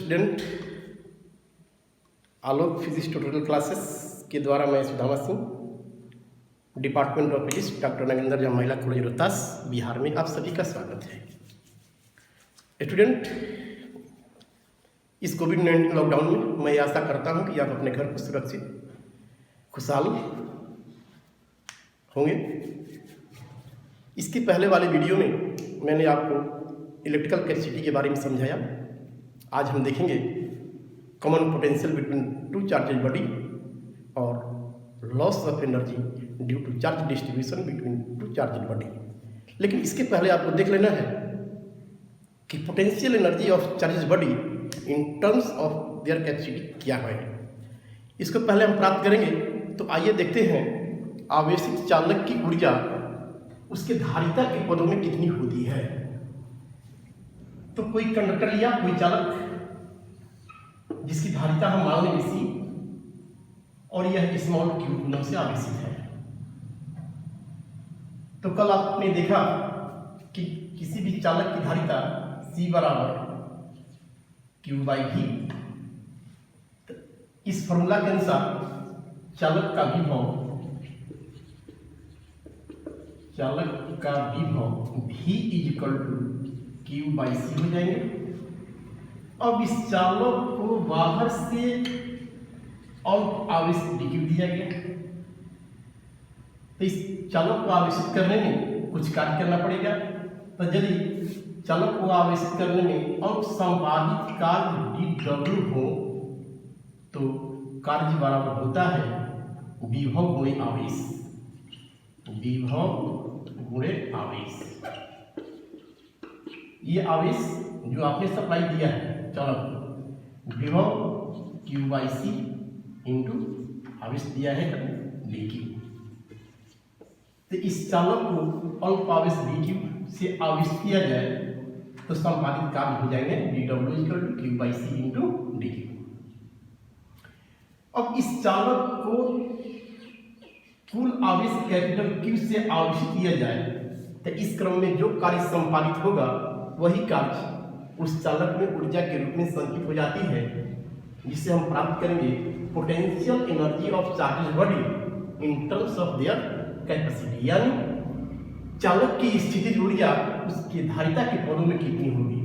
Student, आलोक physics tutorial classes के द्वारा मैं Sudama Singh, department of physics, doctor Nagendra जहाँ महिला कॉलेज रोहतास, बिहार में आप सभी का स्वागत है। स्टूडेंट, इस कोविड-19 लॉकडाउन में मैं आशा करता हूं कि आप अपने घर पर सुरक्षित खुशहाल होंगे। इसके पहले वाले वीडियो में मैंने आपको इलेक्ट्रिकल कैपेसिटी के बारे में समझाया। आज हम देखेंगे common potential between two charges body और loss of energy due to charge distribution between two charges body. लेकिन इसके पहले आपको देख लेना है कि potential energy of charges body in terms of their capacity क्या है। इसको पहले हम प्राप्त करेंगे। तो आइए देखते हैं आवेशित चालक की ऊर्जा उसके धारिता के पदों में कितनी होती है। तो कोई कंडक्टर लिया, कोई चालक जिसकी धारिता हम मान लेंगे सी, और यह स्मॉल क्यू कूलम से आवेशित है। तो कल आपने देखा कि किसी भी चालक की धारिता सी बराबर क्यू बाई भी। इस फॉर्मूला के अनुसार चालक का विभव भी is equal to Q by C हो जाएंगे। अब इस चालक को बाहर से और आवेशित डी क्यू दिया गया। तो इस चालक को आवेशित करने में कुछ कार्य करना पड़ेगा। तो यदि चालक को आवेशित करने में और संपादित कार्य डी डब्ल्यू हो तो कार्य बराबर होता है विभव गुणे आवेश। विभव गुणे आवेश, ये आवेश जो आपने सप्लाई दिया है चालक, विभव क्यू बाई सी इंटू आवेश दिया है डी क्यू। तो इस चालक को अल्प आवेश डी क्यू से आवेश किया जाए तो संपादित कार्य हो जाएंगे D W equal to Q by C into D Q. अब इस चालक को कुल आवेश कैपिटल क्यू से आवेशित किया जाए तो इस क्रम में जो कार्य संपादित होगा वही कार्य उस चालक में ऊर्जा के रूप में संचित हो जाती है, जिसे हम प्राप्त करेंगे potential energy of charges body in terms of their capacity. यानी चालक की स्थितिज ऊर्जा उसकी धारिता के पदों में कितनी होगी।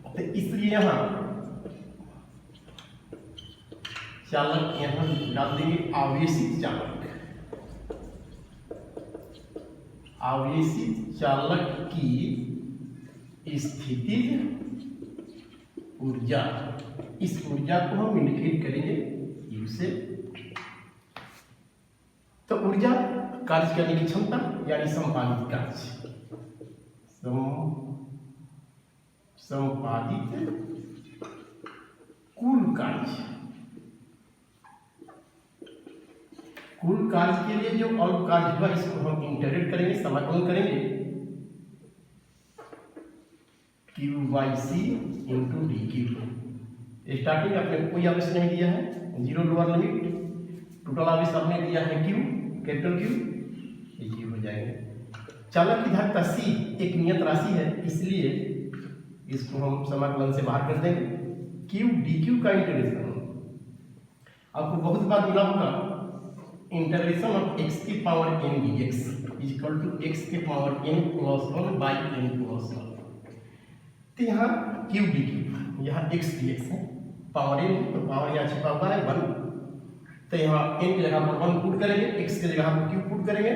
तो इसलिए यहाँ चालक यहाँ डाल देंगे आवेशित चालक। आवेशित चालक की स्थितिज ऊर्जा, इस ऊर्जा को हम इंडिकेट करेंगे यू से। तो ऊर्जा कार्य करने की क्षमता यानी संपादित कार्य, संपादित कुल कार्य। कुल कार्य के लिए जो अल्प कार्य हुआ इसको हम इंटीग्रेट करेंगे, समाकलन करेंगे Q by C into D Q. Starting आपने कोई आवेश नहीं दिया है, जीरो लोअर लिमिट, टोटल आवेश आपने दिया है क्यू, कैपिटल क्यू, ये हो जाएंगे। चालक की धारिता सी एक नियत राशि है, इसलिए इसको हम समाकलन से बाहर कर देंगे। क्यू डी क्यू का इंटीग्रेशन आपको बहुत बार मिला होगा, इंटीग्रेशन ऑफ x की power n dx is equal to x के power n plus 1 by n plus 1। तो यहाँ क्यू डी क्यू, यहाँ x dx है, पावर n तो पावर यहाँ छिपा हुआ है 1। तो यहाँ n की जगह पर 1 पुट करेंगे, x की जगह पर q पुट करेंगे।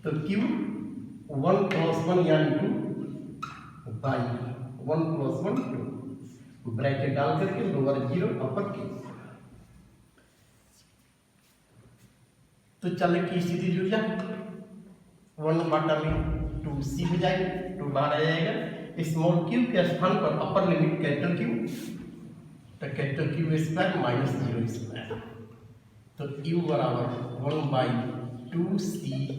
तो q 1 प्लस 1 यानी 2 बाई 1 प्लस 1 2, ब्रैकेट डाल करके लोअर 0 अपर q। तो चालक की स्थिति ऊर्जा 1/2 हो जाएगी, 2 बाहर आ जाएगा। स्मॉल क्यू के स्थान पर अपर लिमिट कैपिटल क्यू, तो capital Q square minus 0 square. तो क्यू बराबर 1/2c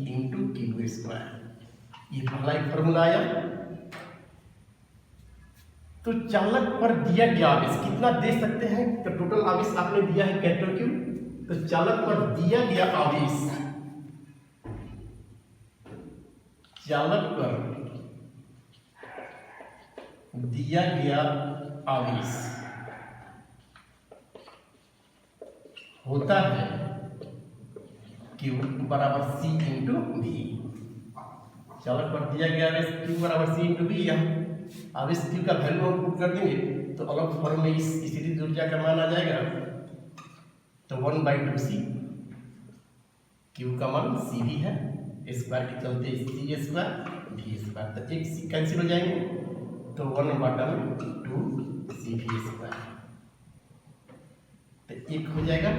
इंटू क्यू स्क्वायर। ये पहला एक फॉर्मूला आया। तो चालक पर दिया गया आवेश कितना दे सकते हैं। तो टोटल आवेश आपने दिया है कैपिटल क्यू, तो चालक पर दिया गया आवेश, चालक पर दिया गया आवेश होता है Q बराबर C इंटू V। चालक पर दिया गया आवेश Q बराबर C इंटू V। यहाँ आवेश Q का वैल्यू हम पुट कर देंगे तो अलग फॉर्म में इस स्थिति ऊर्जा का मान आ जाएगा। तो 1/2C, Q का मान C भी है, स्क्वायर के चलते C स्क्वायर V स्क्वायर, तो एक C कैंसिल हो जाएंगे तो 1/2 CV स्क्वायर, तो एक हो जाएगा।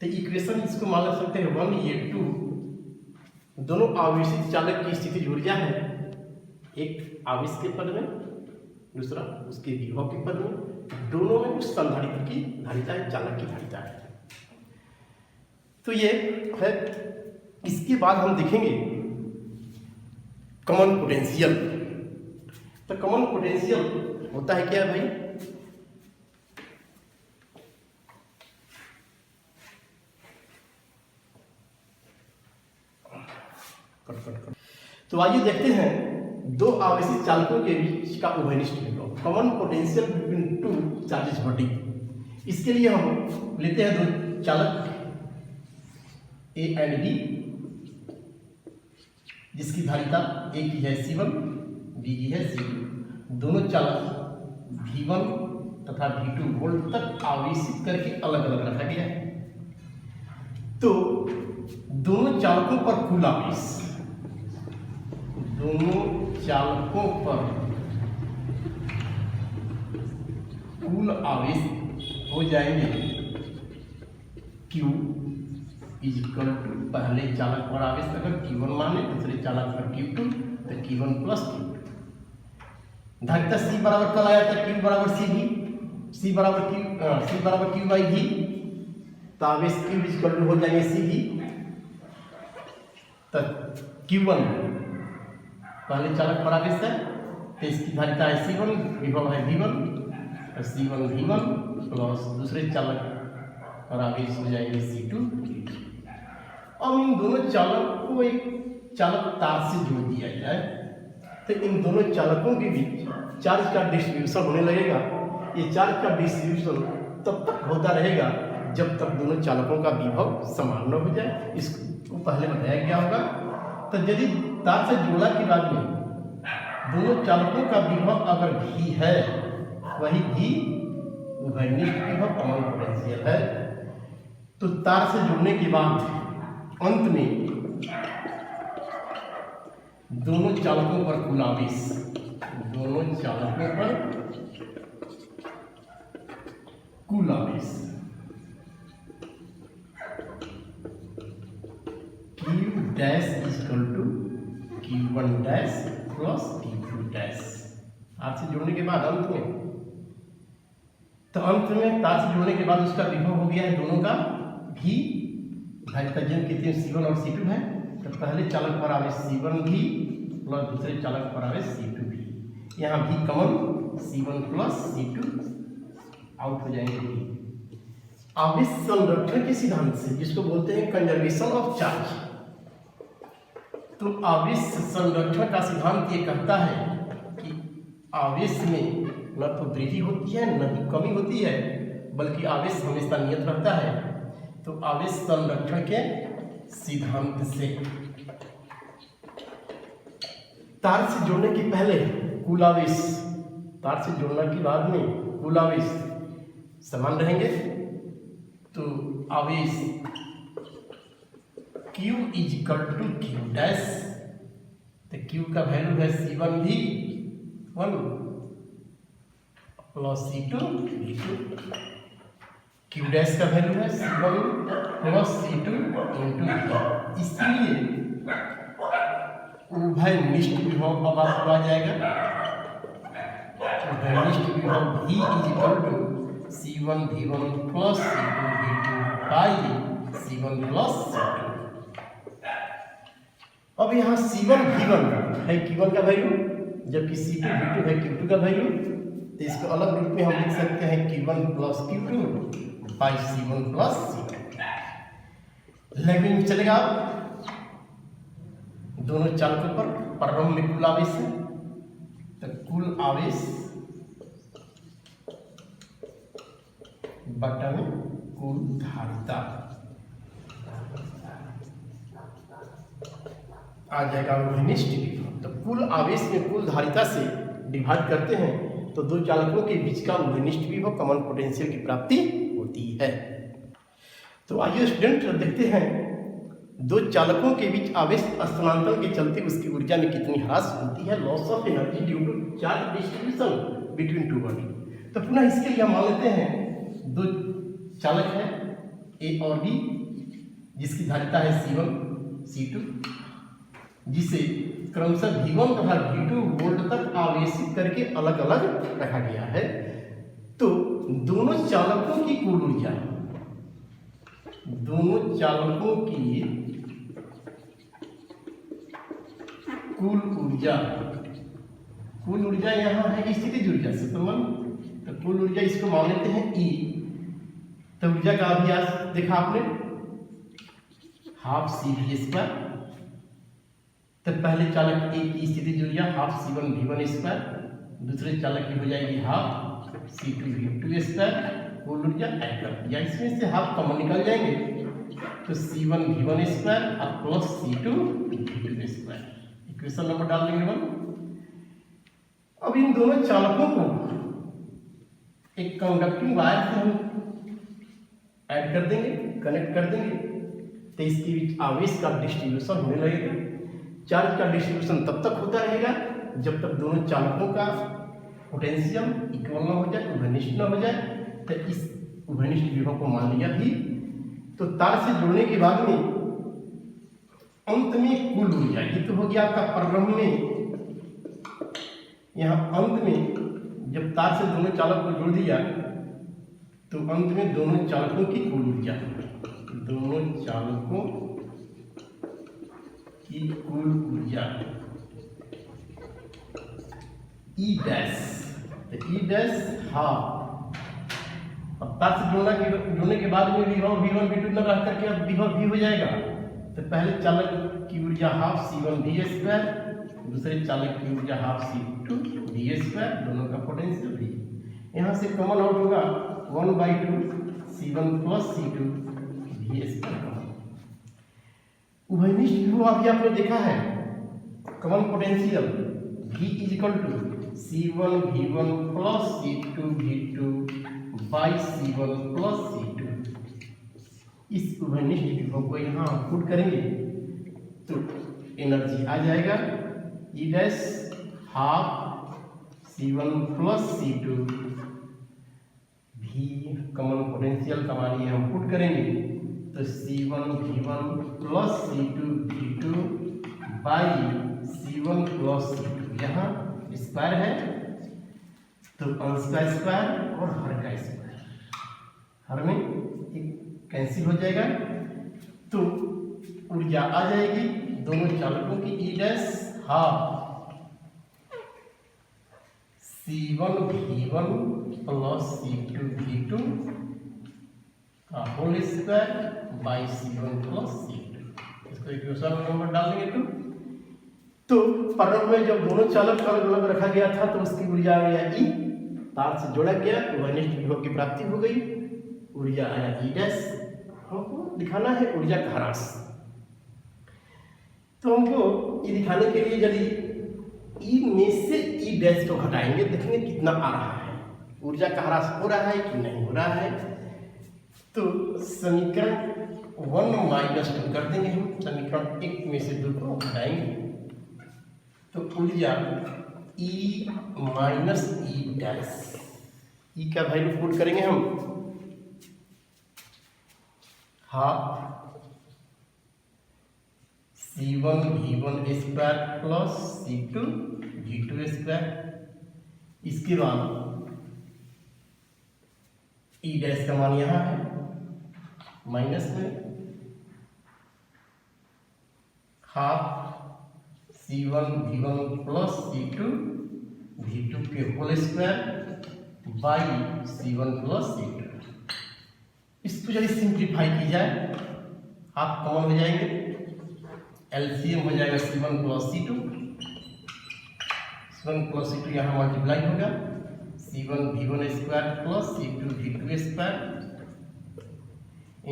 तो इक्वेशन इसको मान सकते हैं 1 ये 2, दोनों आवेशित चालक की स्थिति ऊर्जा है, एक आवेश के पद में दूसरा उसके विभव के पद में, दोनों में उस संधारित्र की धारिता है, चालक की धारिता है। तो ये है। इसके बाद हम देखेंगे कॉमन पोटेंशियल। तो कॉमन पोटेंशियल होता है क्या भाई? तो आइए देखते हैं दो आवेशित चालकों के बीच का उभयनिष्ठ विभव, common potential between two charges body. इसके लिए हम लेते हैं दो चालक A एंड B, जिसकी धारिता A की है C1, B की है C2। दोनों चालक V1 तथा V2 वोल्ट तक आवेशित करके अलग अलग रखा गया है। तो दोनों चालकों पर कुल आवेश, दोनों चालकों पर कुल आवेश हो जाएंगे Q इक्वल टू पहले चालक पर आवेश अगर Q1 माने, दूसरे चालक पर Q2, तो Q1 प्लस Q2। धारिता C बराबर कल आया था Q बराबर CV, C बराबर Q बाई V, तो आवेश Q इक्वल टू हो जाएंगे CV। तो Q1 पहले चालक पर आवेश है तो इसकी धारिता है C1, विभव है V1, तो C1 V1 प्लस दूसरे चालक और आवेश हो जाएंगे C2। अब इन दोनों चालक को एक चालक तार से जोड़ दिया जाए तो इन दोनों चालकों के बीच चार्ज का डिस्ट्रीब्यूशन होने लगेगा। ये चार्ज का डिस्ट्रीब्यूशन तब तक होता रहेगा जब तक दोनों चालकों का विभव समान न हो जाए। इसको पहले बताया गया होगा। तो यदि तार से जोड़ा के बाद में दोनों चालकों का विभव अगर V है, वही V उभयनिष्ठ विभव कॉमन पोटेंशियल है। तो तार से जुड़ने के बाद अंत में दोनों चालकों पर कुल आवेश, दोनों चालकों पर कुल आवेश Q dash equal to Q1 dash plus Q2 dash. तार से जोड़ने के बाद अंत में, तो अंत में तार से जोड़ने के बाद उसका विभव हो गया है दोनों का V। धारिता जिनके तीन C1 और C2 है, तो पहले चालक पर आवेश C1 भी प्लस दूसरे चालक पर आवेश C2 भी। यहाँ भी common C1 plus C2 out हो जाएंगे भी। आवेश संरक्षण के सिद्धांत से, जिसको बोलते हैं कंजर्वेशन ऑफ चार्ज, तो आवेश संरक्षण का सिद्धांत ये कहता है कि आवेश में न तो वृद्धि होती है न ही कमी होती है, बल्कि आवेश हमेशा नियत रहता है। तो आवेश संरक्षण के सिद्धांत से तार से जोड़ने के पहले कुल आवेश, तार से जोड़ने के बाद में कुल आवेश समान रहेंगे। तो आवेश Q equal to Q dash, तो Q का वैल्यू है C1 भी 1 plus C2 V2। Q dash का वैल्यू है C1 plus C2 into V। इसलिए उभयनिष्ठ विभव अब आपको आ जाएगा। उभयनिष्ठ विभव V equal to C1 V1 plus C2 V2 by C1 plus C2। अब यहाँ C1 V1 है Q1 का वैल्यू, जबकि C2 V2 है Q2 का वैल्यू। तो इसको अलग रूप में हम लिख सकते हैं Q1 plus Q2 by C1 plus C2। Lagging चलेगा। दोनों चालकों पर प्रारंभ में कुल आवेश है, तो कुल आवेश बटा में कुल धारिता आ जाएगा अभिनिष्ट विभव। तो कुल आवेश में कुल धारिता से डिवाइड करते हैं तो दो चालकों के बीच का अभिनिष्ट विभव कॉमन पोटेंशियल की प्राप्ति होती है। तो आइए स्टूडेंट देखते हैं दो चालकों के बीच आवेश स्थानांतरण के चलते उसकी ऊर्जा में कितनी ह्रास होती है, loss of energy due to charge distribution between two body. तो पुनः इसके लिए हम मान लेते हैं दो चालक हैं ए और बी, जिसकी धारिता है C1 C2, जिसे क्रमशः V1 तथा V2 वोल्ट तक आवेशित करके अलग अलग रखा गया है। तो दोनों चालकों की कुल ऊर्जा, दोनों चालकों की कुल ऊर्जा यहाँ है स्थितिज ऊर्जा से संबंध। तो कुल ऊर्जा इसको मान लेते हैं E। तो ऊर्जा का अभ्यास देखा आपने, हाफ CV²। तो पहले चालक ए की स्थितिज ऊर्जा हाफ C1 V1², दूसरे चालक की हो जाएगी हाफ C2 V2²। कुल ऊर्जा ऐड कर दिया, इसमें से हाफ कॉमन निकल जाएंगे तो C1 V1² और plus C2 V2²। Equation number डाल देंगे हम। अब इन दोनों चालकों को एक कंडक्टिंग वायर से हम ऐड कर देंगे, कनेक्ट कर देंगे। तो इसके बीच आवेश का डिस्ट्रीब्यूशन होने लगेगा। चार्ज का डिस्ट्रीब्यूशन तब तक होता रहेगा जब तक दोनों चालकों का पोटेंशियल इक्वल न हो जाए, उभयनिष्ठ न हो जाए। तो इस उभयनिष्ठ विभव को मान लिया भी। तो तार से जुड़ने के बाद में अंत में कुल ऊर्जा, ये तो हो गया आपका प्रारंभ में। यहाँ अंत में जब तार से दोनों चालक को जोड़ दिया तो अंत में दोनों चालकों की कुल ऊर्जा, दोनों चालकों की कुल ऊर्जा E डैश। तो E डैश हाफ, अब तार से जुड़ने के बाद में विभव V1 V2 न रह करके अब विभव V हो जाएगा। तो पहले चालक की ऊर्जा हाफ C1 V², दूसरे चालक की ऊर्जा हाफ C2 V², दोनों का पोटेंशियल V। यहाँ से कॉमन आउट होगा 1/2 C1 प्लस C2 V²। उभयनिष्ठ विभव अभी आपने देखा है, common potential V is equal to C1 V1 plus C2 V2 by C1 plus C2। इस उभयनिष्ठ विभव को यहाँ पुट करेंगे तो एनर्जी आ जाएगा E dash half C1 plus C2 V, common potential का मान हम पुट करेंगे तो C1 V1 plus C2 V2 by C1 plus C2। यहाँ स्क्वायर है तो अंश का स्क्वायर और हर का स्क्वायर, हर में एक कैंसिल हो जाएगा। तो ऊर्जा आ जाएगी दोनों चालकों की E dash half C1 V1 plus C2 V2 का whole square by C1 plus C2। इसको इक्वेशन नंबर डाल देंगे। तो प्रारंभ में जब दोनों चालक अलग अलग रखा गया था तो उसकी ऊर्जा आया E, तार से जोड़ा गया, उभयनिष्ठ विभव की प्राप्ति हो गई, ऊर्जा आया E डैश। हमको दिखाना है ऊर्जा का ह्रास। तो हमको ये दिखाने के लिए यदि E में से E डैश को घटाएंगे, देखेंगे कितना आ रहा है, ऊर्जा का ह्रास हो रहा है कि नहीं हो रहा है। तो समीकरण 1 - 2 कर देंगे हम, समीकरण 1 में से 2 को घटाएंगे तो ऊर्जा E minus E dash, E का वैल्यू पुट करेंगे हम half C1 V1² plus C2 V2²। इसके बाद E डैश का मान यहाँ है माइनस में half C1 V1 plus C2 V2 के whole square by C1 plus C2। इसको यदि सिंप्लीफाई की जाए हाफ कॉमन हो जाएंगे, एलसीएम हो जाएगा C1 plus C2, C1 plus C2 यहाँ मल्टीप्लाई होगा, C1 V1 square plus C2 V2 square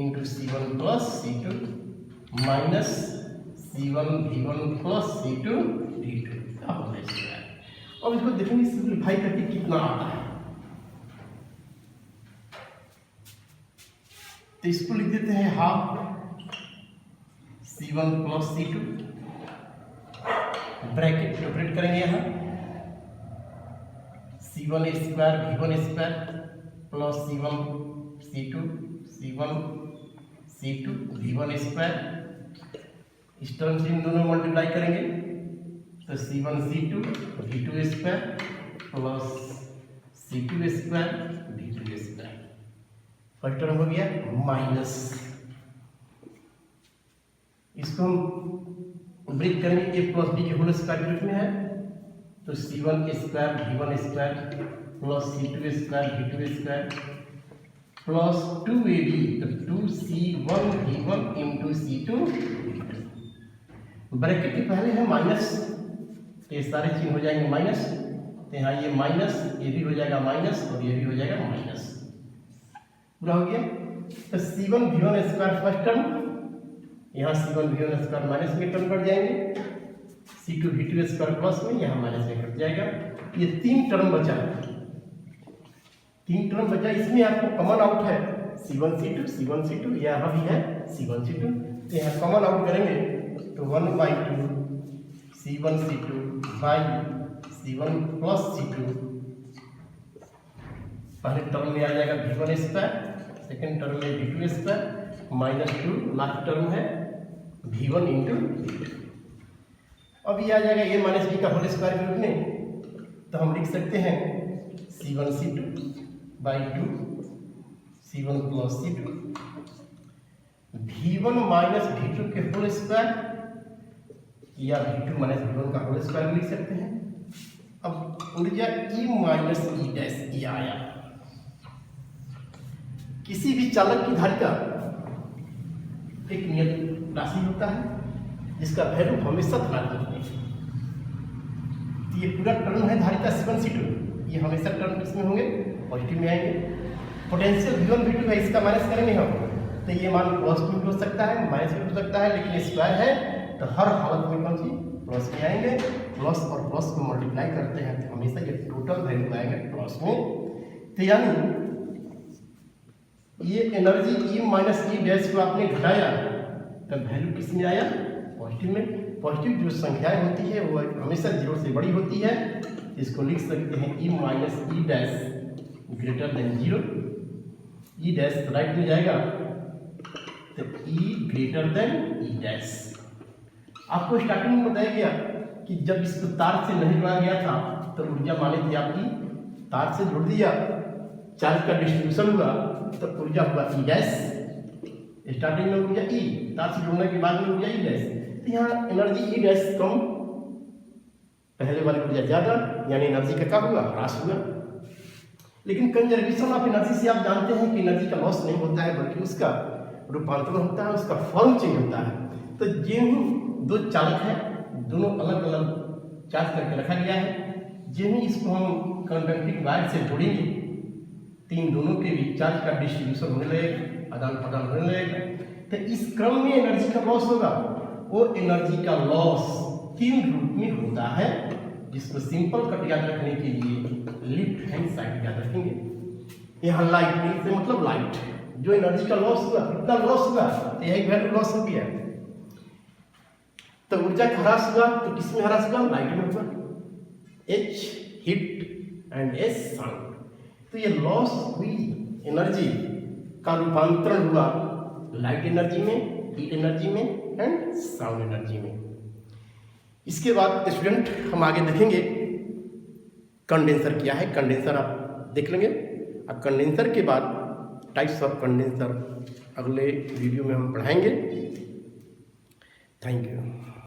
into C1 plus C2 minus C1 V1 plus C2 V2 का होल स्क्वायर। अब इसको देखेंगे सिंप्लीफाई करके कितना आता है। तो इसको लिख देते हैं half C1 plus C2, bracket separate करेंगे यहाँ, C1 square V1 square plus C1 C2 V1 square, इस टर्म से इन दोनों मल्टीप्लाई करेंगे तो C1 C2 V2 square plus C2 square V2 square. First term हो गया माइनस, इसको हम ब्रेक करेंगे, ए प्लस बी के होल स्क्वायर के रूप में है, तो C1 square V1 square plus C2 square V2 square plus 2AB, तो 2C1 V1 into C2 bracket के पहले है माइनस, तो ये सारे चीज हो जाएंगे माइनस, तो यहाँ ये माइनस, ये भी हो जाएगा माइनस और ये भी हो जाएगा माइनस, पूरा हो गया। तो C1 V1 square first term, यहाँ C1 V1 स्क्वायर माइनस में कन्वर्ट जाएंगे, C2 V2 स्क्वायर प्लस में, यहाँ माइनस में कट जाएगा। ये तीन टर्म बचा, इसमें आपको कॉमन आउट है C1 C2, यहाँ भी है C1 C2, तो यहाँ कॉमन आउट करेंगे तो 1/2 C1 C2 by C1 plus C2, पहले टर्म में आ जाएगा V1 स्क्वायर, सेकेंड टर्म में V2 square minus 2, last term है V1 इंटू V2। अब ये आ जाएगा a माइनस बी का होल स्क्वायर के रूप में, तो हम लिख सकते हैं C1 C2 by 2 C1 plus C2 V1 minus V2 के होल स्क्वायर या V2 माइनस V1 का होल स्क्वायर लिख सकते हैं। अब ऊर्जा E माइनस E डैश ये आया। किसी भी चालक की धारिता एक नियत राशि होता है जिसका वैल्यू हमेशा धनात्मक है। तो ये पूरा टर्म है धारिता C1 C2, ये हमेशा टर्म किसमें होंगे, पॉजिटिव में आएंगे। पोटेंशियल V1 V2 है, इसका माइनस करेंगे हम, तो ये मान पॉजिटिव भी हो सकता है, माइनस भी हो सकता है, लेकिन स्क्वायर है तो हर हालत में कौन सी प्लस में आएंगे। प्लस और प्लस को मल्टीप्लाई करते हैं तो हमेशा ये टोटल वैल्यू आएगा प्लस में। तो यानी ये energy E minus E dash को आपने घटाया तब वैल्यू किस में आया, पॉजिटिव में। पॉजिटिव जो संख्याएं होती है वो हमेशा जीरो से बड़ी होती है, इसको लिख सकते हैं E minus E dash greater than zero, E dash right में जाएगा तो E greater than E dash. आपको स्टार्टिंग में बताया गया कि जब इसको तार से नहीं जोड़ा गया था तो ऊर्जा मानी थी आपकी, तार से जोड़ दिया, चार्ज का डिस्ट्रीब्यूशन हुआ तो ऊर्जा हुआ E डैश। स्टार्टिंग में ऊर्जा E, तार से जोड़ने के बाद में ऊर्जा E डैश। तो यहाँ एनर्जी E डैश कम, पहले वाली ऊर्जा ज्यादा, यानी एनर्जी का क्या हुआ, ह्रास हुआ। लेकिन कंजर्वेशन ऑफ एनर्जी से आप जानते हैं कि एनर्जी का लॉस नहीं होता है बल्कि उसका रूपांतरण होता है, उसका फॉर्म चेंज होता है। तो जो दो चालक है दोनों अलग अलग चार्ज करके रखा गया है, जो ही इसको हम कंडक्टिंग वायर से जोड़ेंगे तो इन दोनों के बीच चार्ज का डिस्ट्रीब्यूशन होने लगेगा, आदान प्रदान होने लगेगा। तो इस क्रम में एनर्जी का लॉस होगा, वो एनर्जी का लॉस तीन रूप में होता है, जिसको सिंपल कट याद रखने के लिए लेफ्ट हैंड साइड याद रखेंगे। यहाँ लाइट से मतलब लाइट, जो एनर्जी का लॉस हुआ कितना लॉस हुआ, तो यही वैल्यू लॉस हो गया। तो ऊर्जा का ह्रास हुआ तो किसमें ह्रास हुआ, लाइट में हुआ, H heat and S sound. तो ये लॉस हुई एनर्जी का रूपांतरण हुआ लाइट एनर्जी में, हीट एनर्जी में एंड साउंड एनर्जी में। इसके बाद स्टूडेंट हम आगे देखेंगे कंडेंसर क्या है, कंडेंसर आप देख लेंगे। अब कंडेंसर के बाद टाइप्स ऑफ कंडेंसर अगले वीडियो में हम पढ़ाएंगे। Thank you.